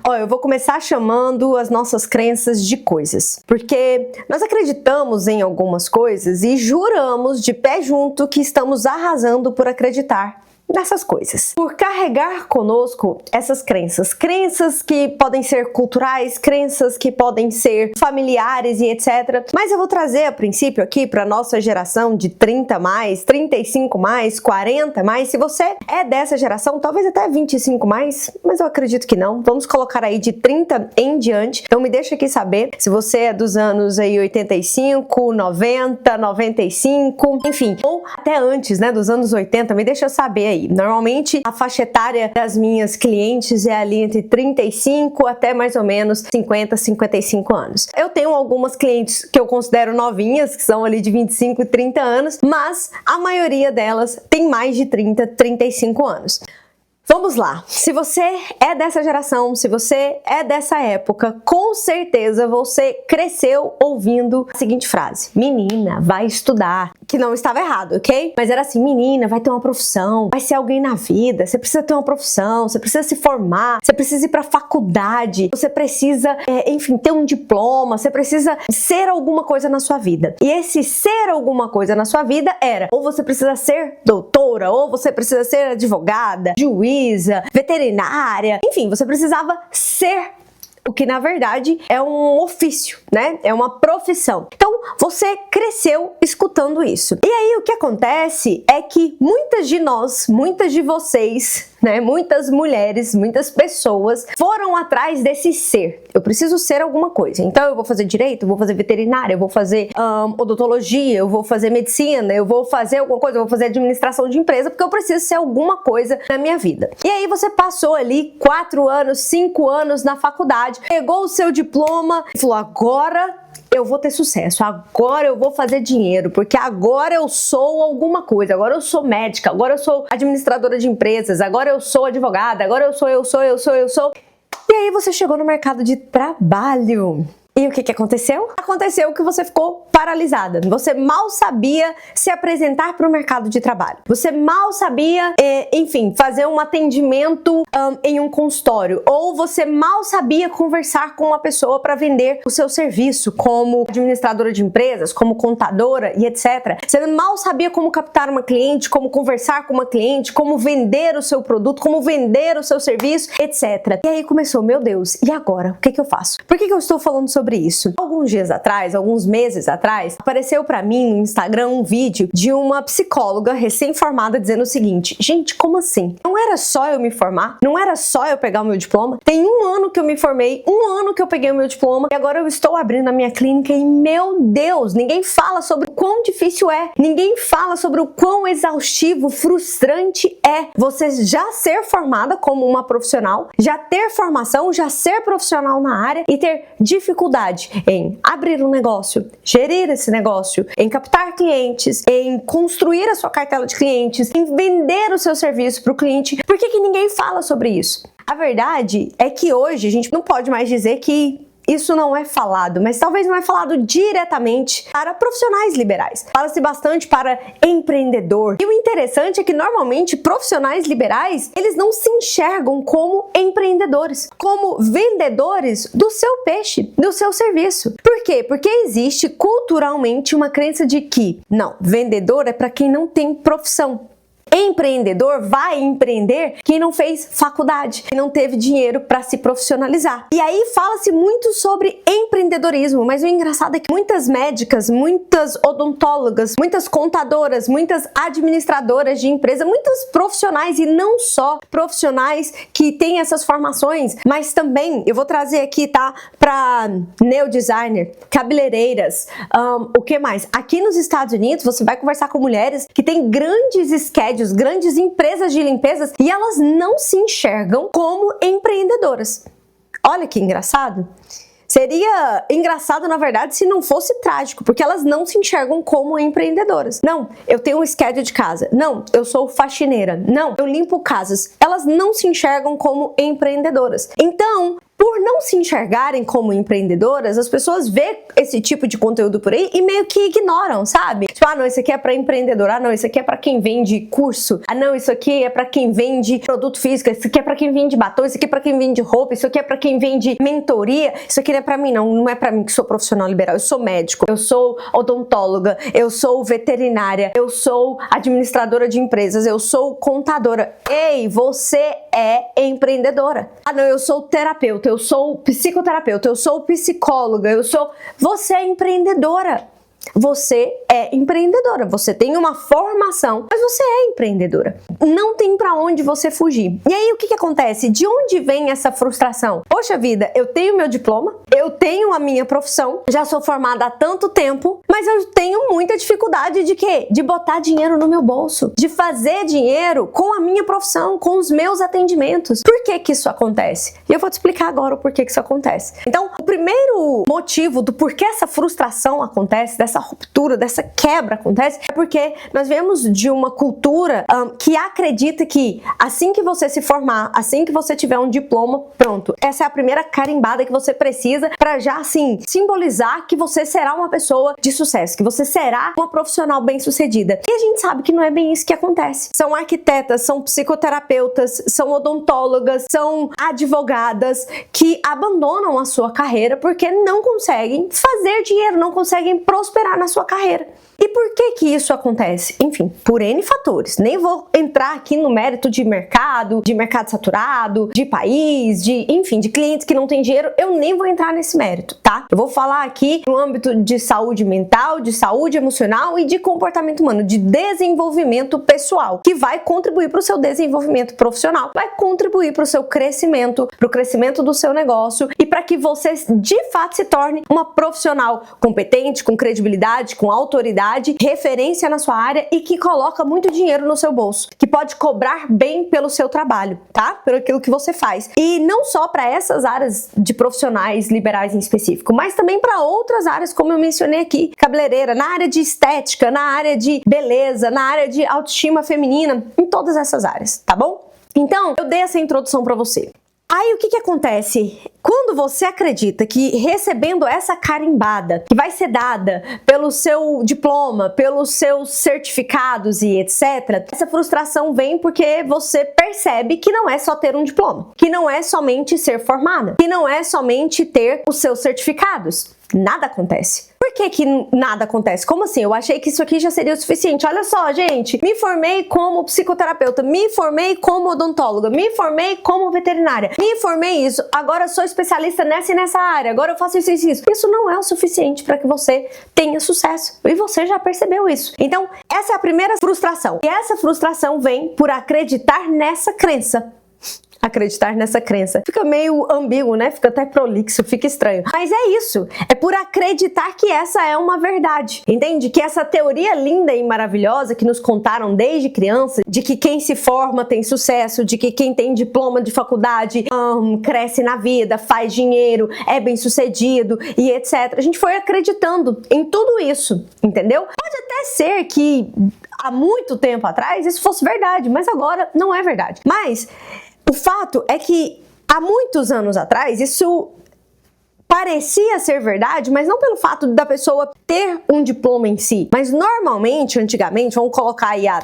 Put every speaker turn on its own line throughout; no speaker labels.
Ó, eu vou começar chamando as nossas crenças de coisas, porque nós acreditamos em algumas coisas e juramos de pé junto que estamos arrasando por acreditar nessas coisas. Por carregar conosco essas crenças. Crenças que podem ser culturais, crenças que podem ser familiares e etc. Mas eu vou trazer a princípio aqui para nossa geração de 30 mais, 35 mais, 40 mais. Se você é dessa geração, talvez até 25 mais, mas eu acredito que não. Vamos colocar aí de 30 em diante. Então me deixa aqui saber se você é dos anos aí 85, 90, 95, enfim, ou até antes, né, dos anos 80, me deixa saber aí. Normalmente a faixa etária das minhas clientes é ali entre 35 até mais ou menos 50, 55 anos. Eu tenho algumas clientes que eu considero novinhas, que são ali de 25 e 30 anos, mas a maioria delas tem mais de 30, 35 anos. Vamos lá, se você é dessa geração, se você é dessa época, com certeza você cresceu ouvindo a seguinte frase: menina, vai estudar. Que não estava errado, ok? Mas era assim: menina, vai ter uma profissão, vai ser alguém na vida, você precisa ter uma profissão, você precisa se formar, você precisa ir pra faculdade, você precisa, enfim, ter um diploma, você precisa ser alguma coisa na sua vida. E esse ser alguma coisa na sua vida era: ou você precisa ser doutora, ou você precisa ser advogada, juiz, veterinária, enfim, você precisava ser o que na verdade é um ofício, né? É uma profissão. Então, você cresceu escutando isso. E aí o que acontece é que muitas de nós, muitas de vocês, né, muitas mulheres, muitas pessoas foram atrás desse ser. Eu preciso ser alguma coisa. Então eu vou fazer direito, eu vou fazer veterinária, eu vou fazer odontologia, eu vou fazer medicina, eu vou fazer alguma coisa, eu vou fazer administração de empresa, porque eu preciso ser alguma coisa na minha vida. E aí você passou ali 4 anos, 5 anos na faculdade, pegou o seu diploma e falou: agora eu vou ter sucesso, agora eu vou fazer dinheiro, porque agora eu sou alguma coisa, agora eu sou médica, agora eu sou administradora de empresas, agora eu sou advogada, agora eu sou. E aí você chegou no mercado de trabalho. E o que aconteceu? Aconteceu que você ficou paralisada. Você mal sabia se apresentar para o mercado de trabalho. Você mal sabia, enfim, fazer um atendimento em um consultório. Ou você mal sabia conversar com uma pessoa para vender o seu serviço, como administradora de empresas, como contadora e etc. Você mal sabia como captar uma cliente, como conversar com uma cliente, como vender o seu produto, como vender o seu serviço, etc. E aí começou: meu Deus, e agora? O que eu faço? Por que eu estou falando sobre isso? Alguns dias atrás, alguns meses atrás, apareceu pra mim no Instagram um vídeo de uma psicóloga recém-formada dizendo o seguinte: gente, como assim? Não era só eu me formar? Não era só eu pegar o meu diploma? Tem 1 ano que eu me formei, 1 ano que eu peguei o meu diploma e agora eu estou abrindo a minha clínica e, meu Deus, ninguém fala sobre o quão difícil é, ninguém fala sobre o quão exaustivo, frustrante é você já ser formada como uma profissional, já ter formação, já ser profissional na área e ter dificuldade em abrir um negócio, gerir esse negócio, em captar clientes, em construir a sua cartela de clientes, em vender o seu serviço para o cliente. Por que ninguém fala sobre isso? A verdade é que hoje a gente não pode mais dizer que isso não é falado, mas talvez não é falado diretamente para profissionais liberais. Fala-se bastante para empreendedor. E o interessante é que normalmente profissionais liberais, eles não se enxergam como empreendedores, como vendedores do seu peixe, do seu serviço. Por quê? Porque existe culturalmente uma crença de que, não, vendedor é para quem não tem profissão. Empreendedor vai empreender quem não fez faculdade, quem não teve dinheiro para se profissionalizar. E aí fala-se muito sobre empreendedorismo, mas o engraçado é que muitas médicas, muitas odontólogas, muitas contadoras, muitas administradoras de empresa, muitos profissionais, e não só profissionais que têm essas formações, mas também, eu vou trazer aqui, tá, para neodesigner, cabeleireiras, o que mais? Aqui nos Estados Unidos, você vai conversar com mulheres que têm grandes schedules, grandes empresas de limpezas, e elas não se enxergam como empreendedoras. Olha que engraçado. Seria engraçado, na verdade, se não fosse trágico, porque elas não se enxergam como empreendedoras. Não, eu tenho um schedule de casa. Não, eu sou faxineira. Não, eu limpo casas. Elas não se enxergam como empreendedoras. Então, por não não se enxergarem como empreendedoras, as pessoas vê esse tipo de conteúdo por aí e meio que ignoram, sabe? Tipo, ah, não, isso aqui é pra empreendedor, ah, não, isso aqui é pra quem vende curso, ah, não, isso aqui é pra quem vende produto físico, isso aqui é pra quem vende batom, isso aqui é pra quem vende roupa, isso aqui é pra quem vende mentoria, isso aqui não é pra mim, não é pra mim que sou profissional liberal, eu sou médico, eu sou odontóloga, eu sou veterinária, eu sou administradora de empresas, eu sou contadora. Ei, você é empreendedora. Ah, não, eu sou terapeuta, eu sou psicoterapeuta, eu sou psicóloga, Você é empreendedora. Você é empreendedora, você tem uma formação, mas você é empreendedora. Não tem pra onde você fugir. E aí o que acontece? De onde vem essa frustração? Poxa vida, eu tenho meu diploma, eu tenho a minha profissão, já sou formada há tanto tempo, mas eu tenho muita dificuldade de quê? De botar dinheiro no meu bolso, de fazer dinheiro com a minha profissão, com os meus atendimentos. Por que que isso acontece? E eu vou te explicar agora o porquê que isso acontece. Então, o primeiro motivo do porquê essa frustração acontece, dessa ruptura, dessa quebra acontece, é porque nós vemos de uma cultura que acredita que assim que você se formar, assim que você tiver um diploma, pronto, essa é a primeira carimbada que você precisa para já assim simbolizar que você será uma pessoa de sucesso, que você será uma profissional bem-sucedida. E a gente sabe que não é bem isso que acontece. São arquitetas, são psicoterapeutas, são odontólogas, são advogadas que abandonam a sua carreira porque não conseguem fazer dinheiro, não conseguem prosperar na sua carreira. E por que que isso acontece? Enfim, por N fatores. Nem vou entrar aqui no mérito de mercado saturado, de país, enfim, de clientes que não têm dinheiro, eu nem vou entrar nesse mérito, tá? Eu vou falar aqui no âmbito de saúde mental, de saúde emocional e de comportamento humano, de desenvolvimento pessoal, que vai contribuir para o seu desenvolvimento profissional, vai contribuir para o seu crescimento, para o crescimento do seu negócio e para que você de fato se torne uma profissional competente, com credibilidade, com autoridade, referência na sua área e que coloca muito dinheiro no seu bolso, que pode cobrar bem pelo seu trabalho, tá? Pelo aquilo que você faz. E não só para essas áreas de profissionais liberais em específico, mas também para outras áreas, como eu mencionei aqui, cabeleireira, na área de estética, na área de beleza, na área de autoestima feminina, em todas essas áreas, tá bom? Então, eu dei essa introdução para você. Aí o que acontece? Quando você acredita que recebendo essa carimbada que vai ser dada pelo seu diploma, pelos seus certificados e etc., essa frustração vem porque você percebe que não é só ter um diploma, que não é somente ser formada, que não é somente ter os seus certificados. Nada acontece. Por que nada acontece? Como assim? Eu achei que isso aqui já seria o suficiente. Olha só, gente, me formei como psicoterapeuta, me formei como odontóloga, me formei como veterinária, me formei isso, agora sou especialista nessa e nessa área, agora eu faço isso e isso. Isso não é o suficiente para que você tenha sucesso. E você já percebeu isso. Então, essa é a primeira frustração. E essa frustração vem por acreditar nessa crença. Acreditar nessa crença. Fica meio ambíguo, né? Fica até prolixo, fica estranho. Mas é isso. É por acreditar que essa é uma verdade. Entende? Que essa teoria linda e maravilhosa que nos contaram desde criança, de que quem se forma tem sucesso, de que quem tem diploma de faculdade cresce na vida, faz dinheiro, é bem sucedido e etc. A gente foi acreditando em tudo isso, entendeu? Pode até ser que há muito tempo atrás isso fosse verdade, mas agora não é verdade. Mas o fato é que há muitos anos atrás isso parecia ser verdade, mas não pelo fato da pessoa ter um diploma em si, mas normalmente, antigamente, vamos colocar aí há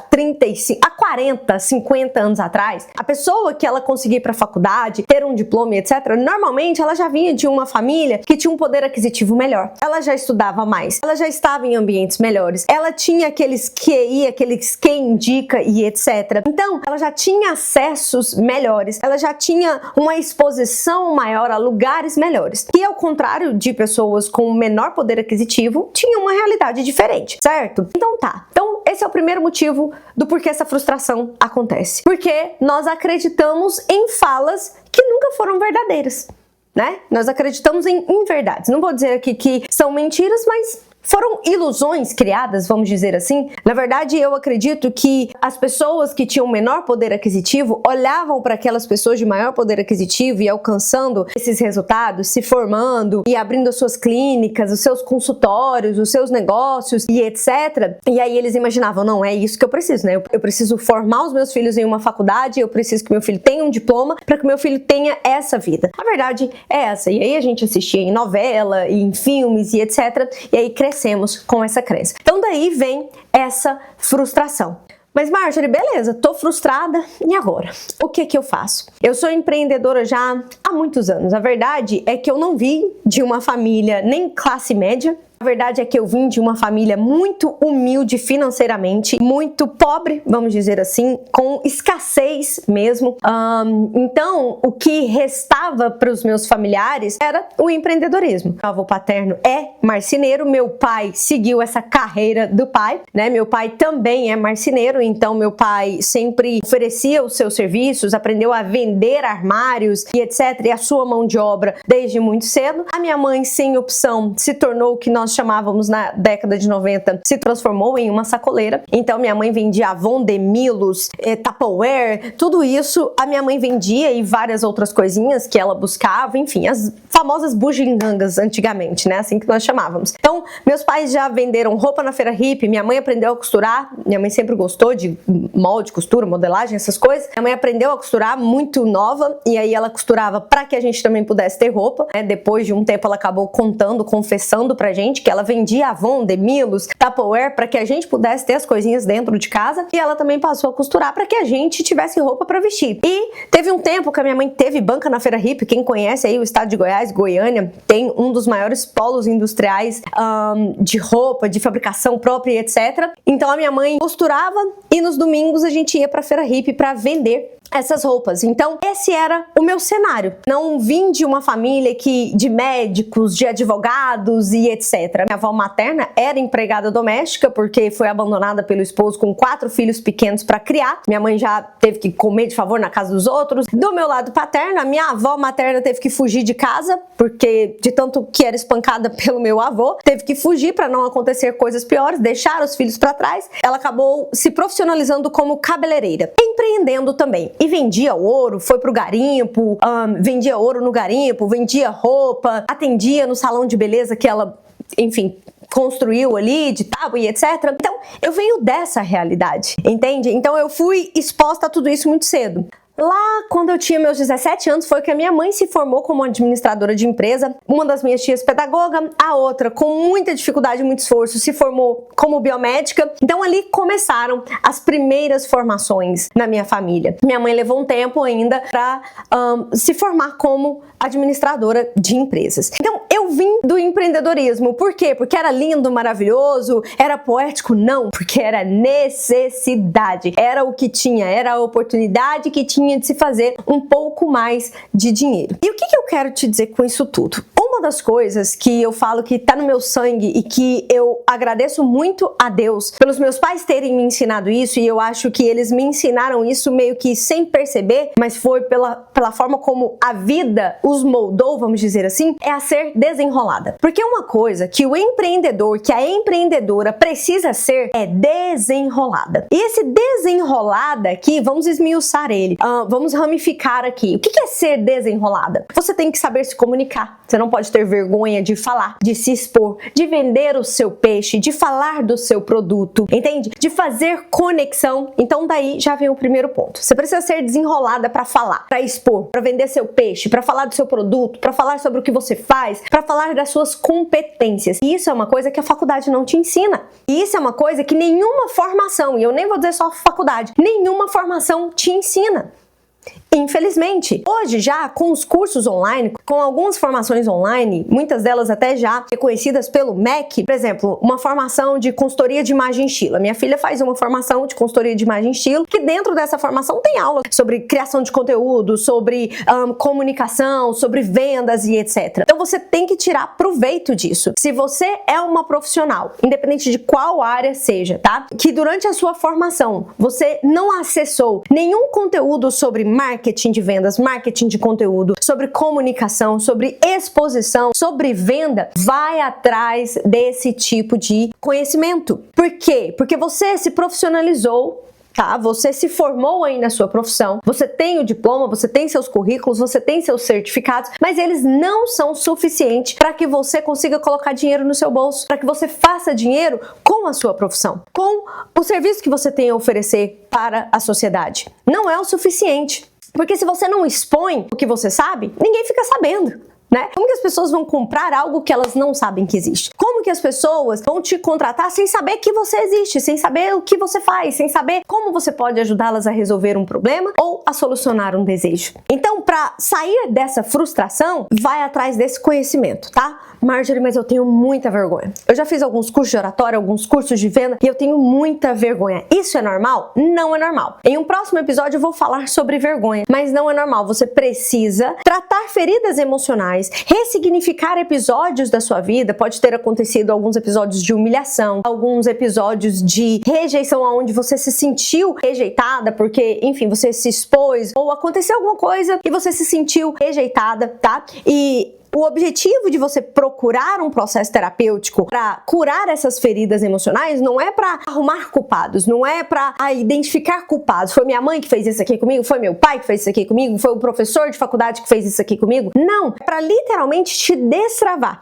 40, 50 anos atrás, a pessoa que ela conseguia ir para a faculdade, ter um diploma, etc., normalmente ela já vinha de uma família que tinha um poder aquisitivo melhor, ela já estudava mais, ela já estava em ambientes melhores, ela tinha aqueles QI, aqueles quem indica e etc. Então, ela já tinha acessos melhores, ela já tinha uma exposição maior a lugares melhores, e ao contrário de pessoas com menor poder aquisitivo, tinham uma realidade diferente, certo? Então tá. Então esse é o primeiro motivo do porquê essa frustração acontece. Porque nós acreditamos em falas que nunca foram verdadeiras, né? Nós acreditamos em inverdades. Não vou dizer aqui que são mentiras, mas foram ilusões criadas, vamos dizer assim. Na verdade, eu acredito que as pessoas que tinham menor poder aquisitivo olhavam para aquelas pessoas de maior poder aquisitivo e alcançando esses resultados, se formando e abrindo as suas clínicas, os seus consultórios, os seus negócios e etc. E aí eles imaginavam, não, é isso que eu preciso, né? Eu preciso formar os meus filhos em uma faculdade, eu preciso que meu filho tenha um diploma para que meu filho tenha essa vida. A verdade é essa. E aí a gente assistia em novela, em filmes e etc. E aí crescemos com essa crença. Então daí vem essa frustração. Mas Marjorie, beleza, tô frustrada, e agora? O que que eu faço? Eu sou empreendedora já há muitos anos. A verdade é que eu não vim de uma família nem classe média. A verdade é que eu vim de uma família muito humilde financeiramente, muito pobre, vamos dizer assim, com escassez mesmo. Então, o que restava para os meus familiares era o empreendedorismo. Meu avô paterno é marceneiro, meu pai seguiu essa carreira do pai, né? Meu pai também é marceneiro, então meu pai sempre oferecia os seus serviços, aprendeu a vender armários e etc. E a sua mão de obra desde muito cedo. A minha mãe, sem opção, se tornou o que nós chamávamos na década de 90, se transformou em uma sacoleira. Então minha mãe vendia Avon, Demilos, Tupperware, tudo isso a minha mãe vendia e várias outras coisinhas que ela buscava, enfim, as famosas bugigangas antigamente, né, assim que nós chamávamos. Então meus pais já venderam roupa na feira hippie, minha mãe aprendeu a costurar, minha mãe sempre gostou de molde, costura, modelagem, essas coisas. Minha mãe aprendeu a costurar muito nova e aí ela costurava para que a gente também pudesse ter roupa, né? Depois de um tempo ela acabou contando, confessando pra gente que ela vendia Avon, Demilos, Tupperware para que a gente pudesse ter as coisinhas dentro de casa e ela também passou a costurar para que a gente tivesse roupa para vestir. E teve um tempo que a minha mãe teve banca na feira hippie. Quem conhece aí o estado de Goiás, Goiânia, tem um dos maiores polos industriais de roupa, de fabricação própria e etc. Então a minha mãe costurava e nos domingos a gente ia para a feira hippie para vender essas roupas. Então esse era o meu cenário. Não vim de uma família de médicos, de advogados e etc. Minha avó materna era empregada doméstica porque foi abandonada pelo esposo com 4 filhos pequenos para criar. Minha mãe já teve que comer de favor na casa dos outros. Do meu lado paterno, a minha avó materna teve que fugir de casa porque de tanto que era espancada pelo meu avô, teve que fugir para não acontecer coisas piores, deixar os filhos para trás. Ela acabou se profissionalizando como cabeleireira, empreendendo também. E vendia ouro, foi pro garimpo, vendia ouro no garimpo, vendia roupa, atendia no salão de beleza que ela, enfim, construiu ali de tábua e etc. Então, eu venho dessa realidade, entende? Então, eu fui exposta a tudo isso muito cedo. Lá, quando eu tinha meus 17 anos, foi que a minha mãe se formou como administradora de empresa, uma das minhas tias pedagoga, a outra, com muita dificuldade e muito esforço, se formou como biomédica. Então ali começaram as primeiras formações na minha família. Minha mãe levou um tempo ainda para se formar como administradora de empresas. Então eu vim do empreendedorismo. Por quê? Porque era lindo, maravilhoso, era poético? Não, porque era necessidade, era o que tinha, era a oportunidade que tinha de se fazer um pouco mais de dinheiro. E o que eu quero te dizer com isso tudo? Uma das coisas que eu falo que tá no meu sangue e que eu agradeço muito a Deus pelos meus pais terem me ensinado isso, e eu acho que eles me ensinaram isso meio que sem perceber, mas foi pela forma como a vida os moldou, vamos dizer assim, é a ser desenrolada. Porque uma coisa que o empreendedor, que a empreendedora precisa ser é desenrolada. E esse desenrolada aqui, vamos esmiuçar ele, vamos ramificar aqui. O que é ser desenrolada? Você tem que saber se comunicar. Você não pode ter vergonha de falar, de se expor, de vender o seu peixe, de falar do seu produto, entende? De fazer conexão. Então daí já vem o primeiro ponto. Você precisa ser desenrolada para falar, para expor, para vender seu peixe, para falar do seu produto, para falar sobre o que você faz, para falar das suas competências. E isso é uma coisa que a faculdade não te ensina. E isso é uma coisa que nenhuma formação, e eu nem vou dizer só faculdade, nenhuma formação te ensina. Infelizmente, hoje já com os cursos online, com algumas formações online, muitas delas até já reconhecidas pelo MEC, por exemplo, uma formação de consultoria de imagem e estilo. A minha filha faz uma formação de consultoria de imagem e estilo, que dentro dessa formação tem aula sobre criação de conteúdo, sobre comunicação, sobre vendas e etc. Então você tem que tirar proveito disso. Se você é uma profissional, independente de qual área seja, tá? Que durante a sua formação você não acessou nenhum conteúdo sobre marketing, marketing de vendas, marketing de conteúdo, sobre comunicação, sobre exposição, sobre venda, vai atrás desse tipo de conhecimento. Por quê? Porque você se profissionalizou, tá? Você se formou aí na sua profissão, você tem o diploma, você tem seus currículos, você tem seus certificados, mas eles não são suficientes para que você consiga colocar dinheiro no seu bolso, para que você faça dinheiro com a sua profissão, com o serviço que você tem a oferecer para a sociedade. Não é o suficiente, porque se você não expõe o que você sabe, ninguém fica sabendo. Né? Como que as pessoas vão comprar algo que elas não sabem que existe? Como que as pessoas vão te contratar sem saber que você existe, sem saber o que você faz, sem saber como você pode ajudá-las a resolver um problema ou a solucionar um desejo? Então, para sair dessa frustração, vai atrás desse conhecimento, tá? Marjorie, mas eu tenho muita vergonha. Eu já fiz alguns cursos de oratória, alguns cursos de venda e eu tenho muita vergonha. Isso é normal? Não é normal. Em um próximo episódio eu vou falar sobre vergonha, mas não é normal. Você precisa tratar feridas emocionais, ressignificar episódios da sua vida. Pode ter acontecido alguns episódios de humilhação, alguns episódios de rejeição onde você se sentiu rejeitada porque, enfim, você se expôs ou aconteceu alguma coisa e você se sentiu rejeitada, tá? E o objetivo de você procurar um processo terapêutico para curar essas feridas emocionais não é para arrumar culpados, não é para identificar culpados. Foi minha mãe que fez isso aqui comigo? Foi meu pai que fez isso aqui comigo? Foi o professor de faculdade que fez isso aqui comigo? Não, é para literalmente te destravar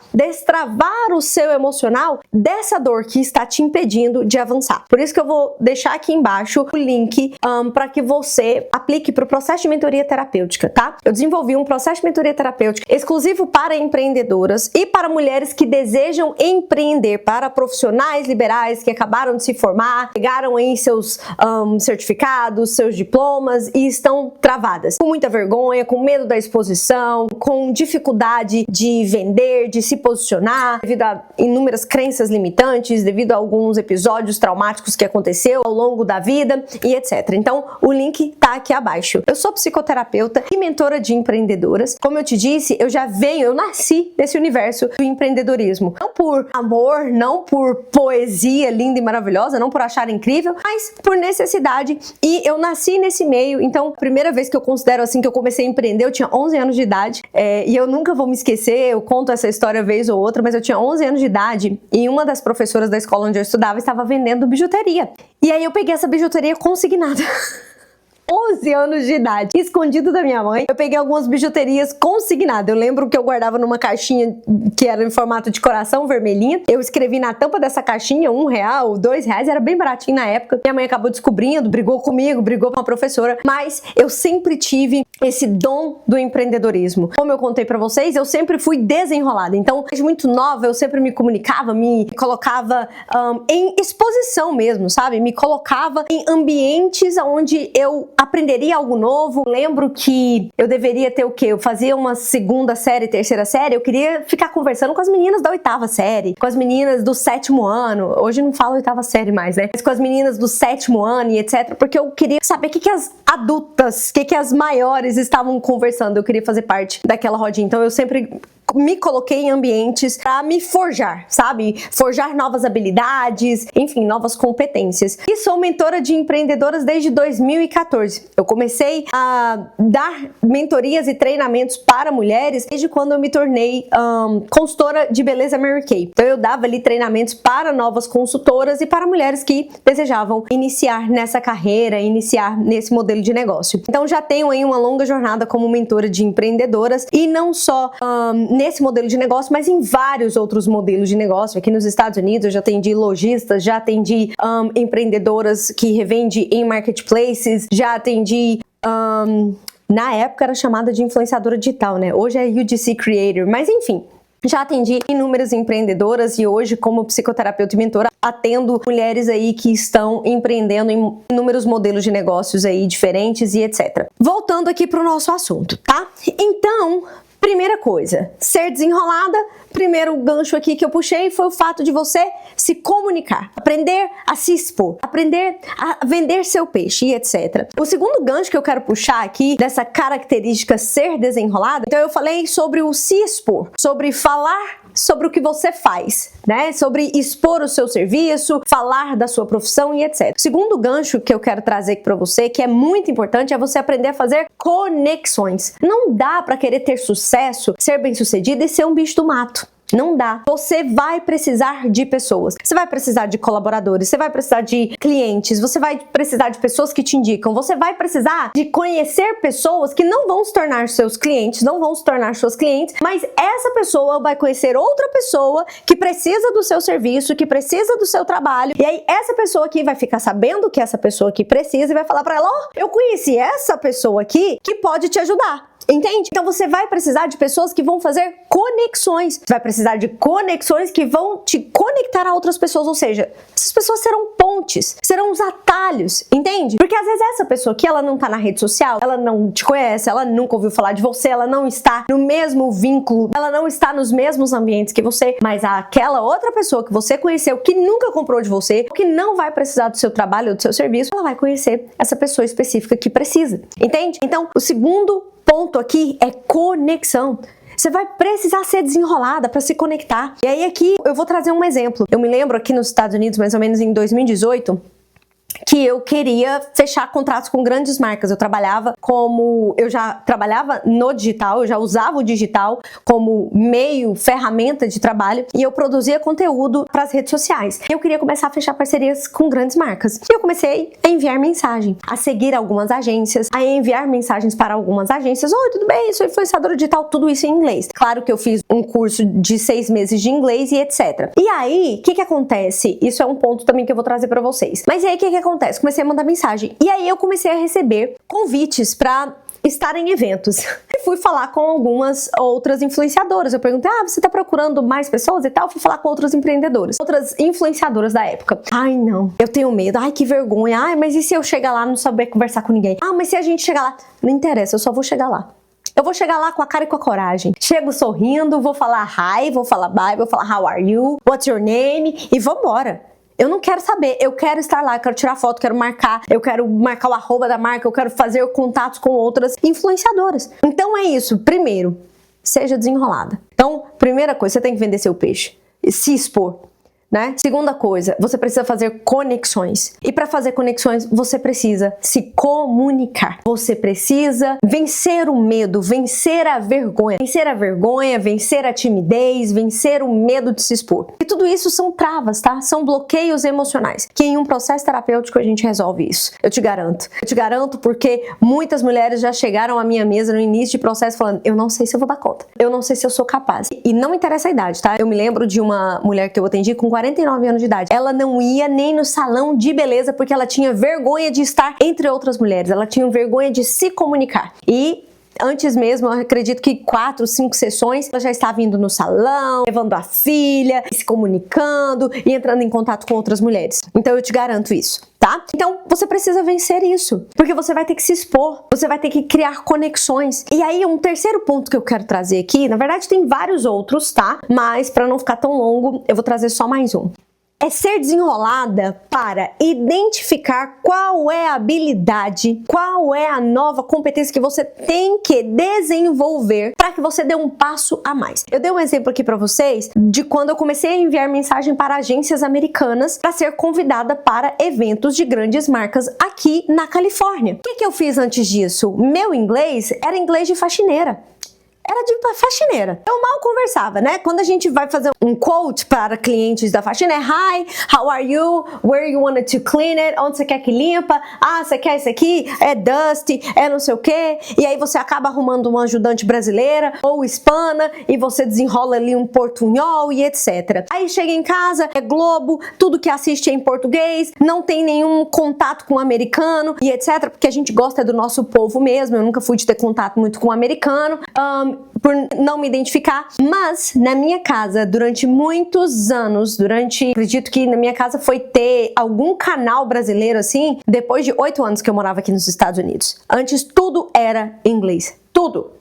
o seu emocional dessa dor que está te impedindo de avançar. Por isso que eu vou deixar aqui embaixo o link para que você aplique para o processo de mentoria terapêutica, tá? Eu desenvolvi um processo de mentoria terapêutica exclusivo para empreendedoras e para mulheres que desejam empreender, para profissionais liberais que acabaram de se formar, pegaram aí seus certificados, seus diplomas e estão travadas, com muita vergonha, com medo da exposição, com dificuldade de vender, de se posicionar, devido a inúmeras crenças limitantes, devido a alguns episódios traumáticos que aconteceu ao longo da vida e etc. Então, o link tá aqui abaixo. Eu sou psicoterapeuta e mentora de empreendedoras. Como eu te disse, eu nasci nesse universo do empreendedorismo. Não por amor, não por poesia linda e maravilhosa, não por achar incrível, mas por necessidade. E eu nasci nesse meio, então, a primeira vez que eu considero assim que eu comecei a empreender, eu tinha 11 anos de idade. E eu nunca vou me esquecer, eu conto essa história vez ou outra, mas eu tinha 11 anos de idade e uma das professoras da escola onde eu estudava estava vendendo bijuteria. E aí eu peguei essa bijuteria consignada. 11 anos de idade, escondido da minha mãe, eu peguei algumas bijuterias consignadas. Eu lembro que eu guardava numa caixinha que era em formato de coração, vermelhinha. Eu escrevi na tampa dessa caixinha R$1, R$2, era bem baratinho na época. Minha mãe acabou descobrindo, brigou comigo, brigou com a professora, mas eu sempre tive esse dom do empreendedorismo. Como eu contei pra vocês, eu sempre fui desenrolada. Então, desde muito nova, eu sempre me comunicava, me colocava em exposição mesmo, sabe? Me colocava em ambientes onde eu aprenderia algo novo. Lembro que eu deveria ter o quê? Eu fazia uma segunda série, terceira série, eu queria ficar conversando com as meninas da 8ª série, com as meninas do 7º ano, hoje não falo 8ª série mais, né? Mas com as meninas do 7º ano e etc, porque eu queria saber o que as adultas, o que as maiores estavam conversando, eu queria fazer parte daquela rodinha, então eu sempre me coloquei em ambientes para me forjar, sabe? Forjar novas habilidades, enfim, novas competências. E sou mentora de empreendedoras desde 2014. Eu comecei a dar mentorias e treinamentos para mulheres desde quando eu me tornei consultora de beleza Mary Kay. Então eu dava ali treinamentos para novas consultoras e para mulheres que desejavam iniciar nessa carreira, iniciar nesse modelo de negócio. Então já tenho aí uma longa jornada como mentora de empreendedoras e não só nesse modelo de negócio, mas em vários outros modelos de negócio. Aqui nos Estados Unidos eu já atendi lojistas, já atendi empreendedoras que revendem em marketplaces, já atendi na época era chamada de influenciadora digital, né? Hoje é UGC Creator, mas enfim, já atendi inúmeras empreendedoras e hoje, como psicoterapeuta e mentora, atendo mulheres aí que estão empreendendo em inúmeros modelos de negócios aí diferentes e etc. Voltando aqui para o nosso assunto, tá? Então, Primeira coisa, ser desenrolada. Primeiro gancho aqui que eu puxei foi o fato de você se comunicar, aprender a se expor, aprender a vender seu peixe e etc. O segundo gancho que eu quero puxar aqui dessa característica ser desenrolada, então eu falei sobre o se expor, sobre falar sobre o que você faz, né? Sobre expor o seu serviço, falar da sua profissão e etc. O segundo gancho que eu quero trazer aqui para você, que é muito importante, é você aprender a fazer conexões. Não dá para querer ter sucesso, ser bem-sucedido e ser um bicho do mato. Não dá. Você vai precisar de pessoas. Você vai precisar de colaboradores, você vai precisar de clientes, você vai precisar de pessoas que te indicam, você vai precisar de conhecer pessoas que não vão se tornar seus clientes, não vão se tornar suas clientes, mas essa pessoa vai conhecer outra pessoa que precisa do seu serviço, que precisa do seu trabalho, e aí essa pessoa aqui vai ficar sabendo que essa pessoa aqui precisa e vai falar pra ela, eu conheci essa pessoa aqui que pode te ajudar. Entende? Então você vai precisar de pessoas que vão fazer conexões. Você vai precisar de conexões que vão te conectar a outras pessoas. Ou seja, essas pessoas serão pontes, serão os atalhos, entende? Porque às vezes essa pessoa aqui, ela não tá na rede social, ela não te conhece, ela nunca ouviu falar de você, ela não está no mesmo vínculo, ela não está nos mesmos ambientes que você, mas aquela outra pessoa que você conheceu, que nunca comprou de você, que não vai precisar do seu trabalho ou do seu serviço, ela vai conhecer essa pessoa específica que precisa, entende? Então, o segundo ponto aqui é conexão. Você vai precisar ser desenrolada para se conectar. E aí aqui eu vou trazer um exemplo. Eu me lembro aqui nos Estados Unidos, mais ou menos em 2018, que eu queria fechar contratos com grandes marcas. Eu já trabalhava no digital, eu já usava o digital como meio, ferramenta de trabalho, e eu produzia conteúdo para as redes sociais. Eu queria começar a fechar parcerias com grandes marcas. E eu comecei a enviar mensagem, a seguir algumas agências, a enviar mensagens para algumas agências. Oi, tudo bem? Sou influenciadora digital, tudo isso em inglês. Claro que eu fiz um curso de 6 meses de inglês e etc. E aí, o que acontece? Isso é um ponto também que eu vou trazer para vocês. Mas e aí, o que acontece? Comecei a mandar mensagem. E aí eu comecei a receber convites para estar em eventos. E fui falar com algumas outras influenciadoras. Eu perguntei, você tá procurando mais pessoas e tal? Fui falar com outras empreendedoras, outras influenciadoras da época. Ai, não, eu tenho medo. Ai, que vergonha. Ai, mas e se eu chegar lá e não saber conversar com ninguém? Mas se a gente chegar lá? Não interessa, eu só vou chegar lá. Eu vou chegar lá com a cara e com a coragem. Chego sorrindo, vou falar hi, vou falar bye, vou falar how are you, what's your name e vambora. Eu não quero saber, eu quero estar lá, eu quero tirar foto, eu quero marcar o arroba da marca, eu quero fazer contatos com outras influenciadoras. Então é isso, primeiro, seja desenrolada. Então, primeira coisa, você tem que vender seu peixe, se expor, né? Segunda coisa, você precisa fazer conexões. E para fazer conexões, você precisa se comunicar. Você precisa vencer o medo, vencer a vergonha. Vencer a timidez, vencer o medo de se expor. E tudo isso são travas, tá? São bloqueios emocionais. Que em um processo terapêutico a gente resolve isso. Eu te garanto. Eu te garanto porque muitas mulheres já chegaram à minha mesa no início de processo falando, eu não sei se eu vou dar conta. Eu não sei se eu sou capaz. E não interessa a idade, tá? Eu me lembro de uma mulher que eu atendi com 49 anos de idade. Ela não ia nem no salão de beleza porque ela tinha vergonha de estar entre outras mulheres. Ela tinha vergonha de se comunicar. E antes mesmo, eu acredito que 4, 5 sessões, ela já estava indo no salão, levando a filha, se comunicando e entrando em contato com outras mulheres. Então eu te garanto isso, tá? Então você precisa vencer isso, porque você vai ter que se expor, você vai ter que criar conexões. E aí um terceiro ponto que eu quero trazer aqui, na verdade tem vários outros, tá? Mas para não ficar tão longo, eu vou trazer só mais um. É ser desenrolada para identificar qual é a habilidade, qual é a nova competência que você tem que desenvolver para que você dê um passo a mais. Eu dei um exemplo aqui para vocês de quando eu comecei a enviar mensagem para agências americanas para ser convidada para eventos de grandes marcas aqui na Califórnia. O que eu fiz antes disso? Meu inglês era inglês de faxineira. Era de faxineira. Eu mal conversava, né? Quando a gente vai fazer um quote para clientes da faxina, é hi, how are you? Where you wanted to clean it? Onde você quer que limpa? Você quer isso aqui? É dusty? É não sei o quê? E aí você acaba arrumando uma ajudante brasileira ou hispana e você desenrola ali um portunhol e etc. Aí chega em casa, é Globo, tudo que assiste é em português, não tem nenhum contato com o americano e etc. Porque a gente gosta do nosso povo mesmo. Eu nunca fui de ter contato muito com o americano. Por não me identificar, mas na minha casa, durante muitos anos, acredito que na minha casa foi ter algum canal brasileiro assim, depois de 8 anos que eu morava aqui nos Estados Unidos. Antes tudo era inglês. Tudo.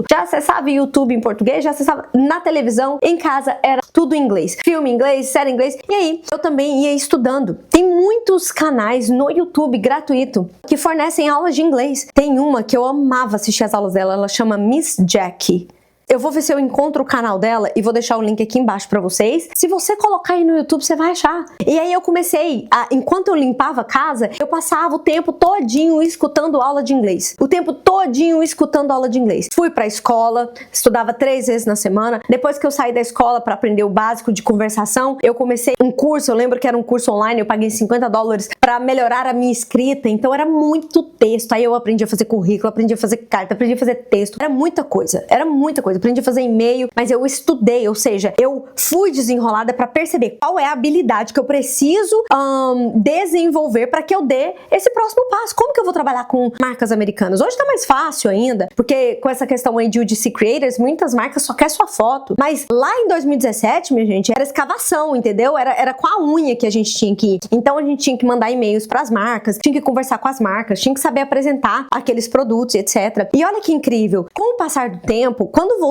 Já acessava YouTube em português, já acessava na televisão, em casa era tudo em inglês. Filme em inglês, série em inglês. E aí, eu também ia estudando. Tem muitos canais no YouTube gratuito que fornecem aulas de inglês. Tem uma que eu amava assistir as aulas dela, ela chama Miss Jackie. Eu vou ver se eu encontro o canal dela e vou deixar o link aqui embaixo pra vocês. Se você colocar aí no YouTube, você vai achar. E aí eu comecei enquanto eu limpava a casa, eu passava o tempo todinho escutando aula de inglês. O tempo todinho escutando aula de inglês. Fui pra escola, estudava 3 vezes na semana. Depois que eu saí da escola pra aprender o básico de conversação, eu comecei um curso, eu lembro que era um curso online, eu paguei $50 pra melhorar a minha escrita. Então era muito texto. Aí eu aprendi a fazer currículo, aprendi a fazer carta, aprendi a fazer texto. Era muita coisa. Aprendi a fazer e-mail, mas eu estudei, ou seja, eu fui desenrolada para perceber qual é a habilidade que eu preciso desenvolver para que eu dê esse próximo passo. Como que eu vou trabalhar com marcas americanas? Hoje tá mais fácil ainda, porque com essa questão aí de UGC Creators, muitas marcas só querem sua foto, mas lá em 2017, minha gente, era escavação, entendeu? Era com a unha que a gente tinha que ir. Então a gente tinha que mandar e-mails para as marcas, tinha que conversar com as marcas, tinha que saber apresentar aqueles produtos, etc. E olha que incrível, com o passar do tempo, quando você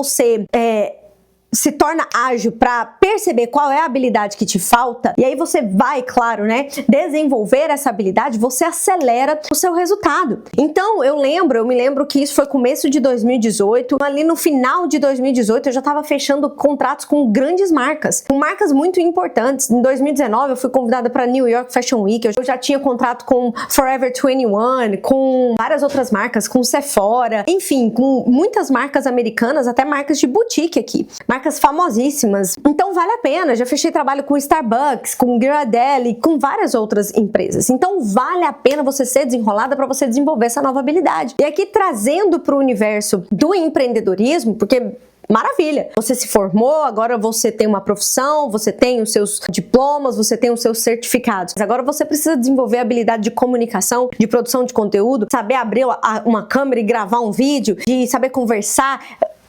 se torna ágil para perceber qual é a habilidade que te falta, e aí você vai, claro, né, desenvolver essa habilidade, você acelera o seu resultado. Então, eu me lembro que isso foi começo de 2018, ali no final de 2018 eu já estava fechando contratos com grandes marcas, com marcas muito importantes. Em 2019 eu fui convidada para New York Fashion Week, eu já tinha contrato com Forever 21, com várias outras marcas, com Sephora, enfim, com muitas marcas americanas, até marcas de boutique aqui, marcas famosíssimas. Então vale a pena, já fechei trabalho com Starbucks, com Ghirardelli, com várias outras empresas. Então vale a pena você ser desenrolada para você desenvolver essa nova habilidade. E aqui trazendo para o universo do empreendedorismo, porque maravilha, você se formou, agora você tem uma profissão, você tem os seus diplomas, você tem os seus certificados. Mas agora você precisa desenvolver a habilidade de comunicação, de produção de conteúdo, saber abrir uma câmera e gravar um vídeo, de saber conversar,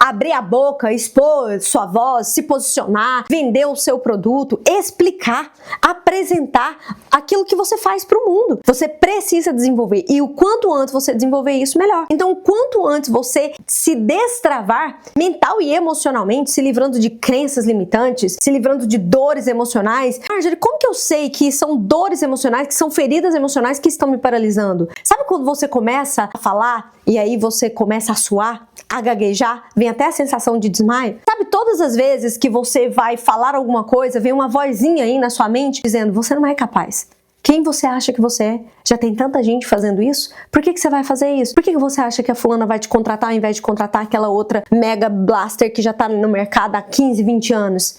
abrir a boca, expor sua voz, se posicionar, vender o seu produto, explicar, apresentar aquilo que você faz para o mundo. Você precisa desenvolver, e o quanto antes você desenvolver isso, melhor. Então, o quanto antes você se destravar mental e emocionalmente, se livrando de crenças limitantes, se livrando de dores emocionais. Marjorie, como que eu sei que são dores emocionais, que são feridas emocionais que estão me paralisando? Sabe quando você começa a falar e aí você começa a suar, a gaguejar, vem até a sensação de desmaio? Sabe, todas as vezes que você vai falar alguma coisa, vem uma vozinha aí na sua mente dizendo, você não é capaz. Quem você acha que você é? Já tem tanta gente fazendo isso? Por que você vai fazer isso? Por que você acha que a fulana vai te contratar ao invés de contratar aquela outra mega blaster que já tá no mercado há 15, 20 anos?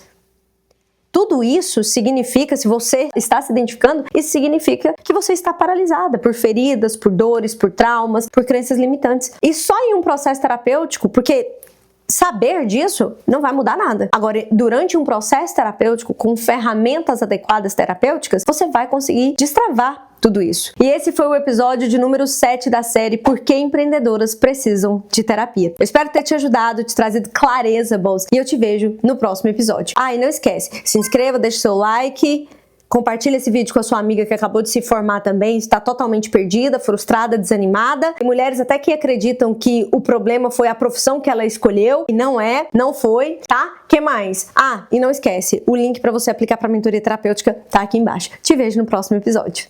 Tudo isso significa, se você está se identificando, isso significa que você está paralisada por feridas, por dores, por traumas, por crenças limitantes. E só em um processo terapêutico, porque saber disso não vai mudar nada. Agora, durante um processo terapêutico, com ferramentas adequadas terapêuticas, você vai conseguir destravar tudo isso. E esse foi o episódio de número 7 da série Por que Empreendedoras Precisam de Terapia. Eu espero ter te ajudado, te trazido clareza, boss, e eu te vejo no próximo episódio. Ah, e não esquece, se inscreva, deixe seu like, compartilha esse vídeo com a sua amiga que acabou de se formar também, está totalmente perdida, frustrada, desanimada. Tem mulheres até que acreditam que o problema foi a profissão que ela escolheu, e não é, não foi, tá? Que mais? Ah, e não esquece, o link para você aplicar para a mentoria terapêutica tá aqui embaixo. Te vejo no próximo episódio.